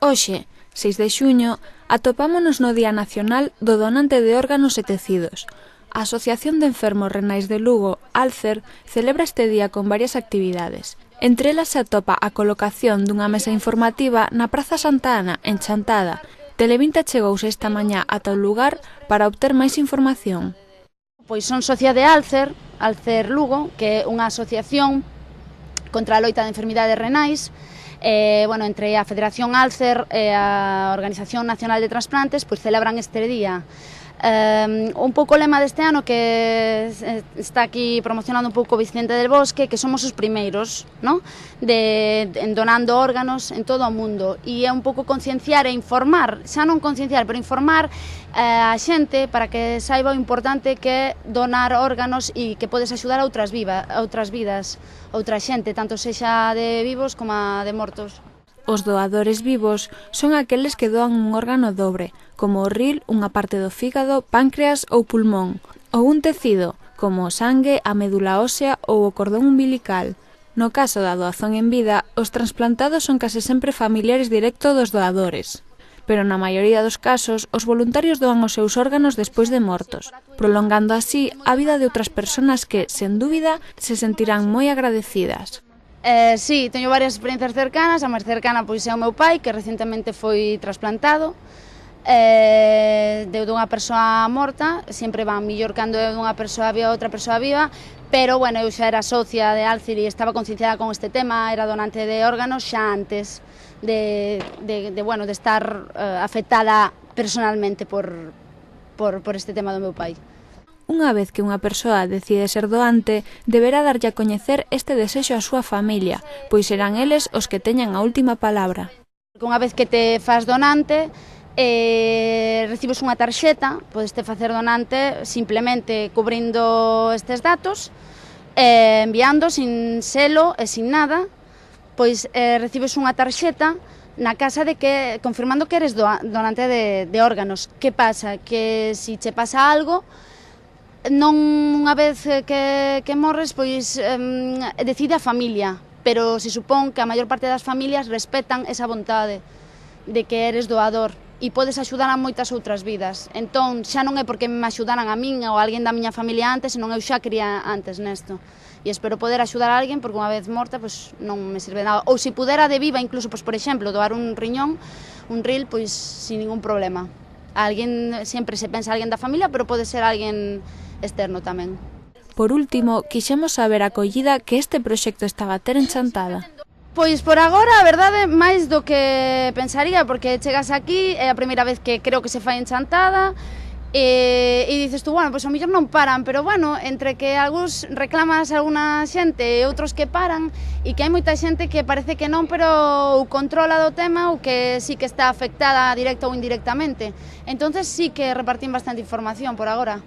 Hoxe, 6 de xuño, atopámonos no Día Nacional do Donante de Órganos e Tecidos. A Asociación de Enfermos Renais de Lugo, Alcer, celebra este día con varias actividades. Entre elas se atopa a colocación dunha mesa informativa na Praza Santa Ana, en Chantada. Televinta chegouse esta mañá ata o lugar para obter máis información. Pois son socia de Alcer, Alcer Lugo, que é unha asociación contra a loita de enfermidades renais. Entre a Federación Alcer e a Organización Nacional de Transplantes pois celebran este día. Un pouco o lema deste ano que está aquí promocionando un pouco Vicente del Bosque, que somos os primeiros, ¿no? en donando órganos en todo o mundo, e é un pouco concienciar e informar, xa non concienciar, pero informar a xente para que saiba o importante que é donar órganos e que podes axudar a outras vidas, outra xente, tanto sexa de vivos como de mortos. Os doadores vivos son aqueles que doan un órgano dobre, como o ril, unha parte do fígado, páncreas ou pulmón, ou un tecido, como o sangue, a médula ósea ou o cordón umbilical. No caso da doazón en vida, os transplantados son case sempre familiares directos dos doadores. Pero na maioría dos casos, os voluntarios doan os seus órganos despois de mortos, prolongando así a vida de outras persoas que, sen dúbida, se sentirán moi agradecidas. Sí, teño varias experiencias cercanas. A máis cercana pois é o meu pai, que recentemente foi trasplantado dunha persoa morta. Sempre van millor cando é dunha persoa viva ou outra persoa viva, pero eu xa era socia de Alcer e estaba concienciada con este tema, era donante de órganos xa antes de estar afectada personalmente por este tema do meu pai. Unha vez que unha persoa decide ser doante, deberá darlle a coñecer este desexo á súa familia, pois serán eles os que teñan a última palabra. Unha vez que te faz donante, recibes unha tarxeta, podes te facer donante simplemente cubrindo estes datos, enviando sin selo e sin nada, pois recibes unha tarxeta na casa confirmando que eres donante de órganos. Que pasa? Que se che pasa algo, non unha vez que morres, pois decide a familia, pero se supón que a maior parte das familias respetan esa vontade de que eres doador e podes axudar a moitas outras vidas. Entón, xa non é porque me axudaran a min ou a alguén da miña familia antes, senón eu xa quería antes nesto. E espero poder axudar a alguén, porque unha vez morta, pois non me sirve nada. Ou se pudera de viva, incluso, pois, por exemplo, doar un riñón, un ril, pois sin ningún problema. Alguén, sempre se pensa alguén da familia, pero pode ser alguén externo tamén. Por último, quixemos saber a acollida que este proxecto estaba a ter en Chantada. Pois por agora, a verdade, máis do que pensaría, porque chegas aquí, é a primeira vez que creo que se fai en Chantada, e dices tú, pois ao mellor non paran, pero entre que algúns reclamas a alguna xente e outros que paran, e que hai moita xente que parece que non, pero ou controla do tema ou que sí que está afectada directa ou indirectamente. Entonces sí que repartín bastante información por agora.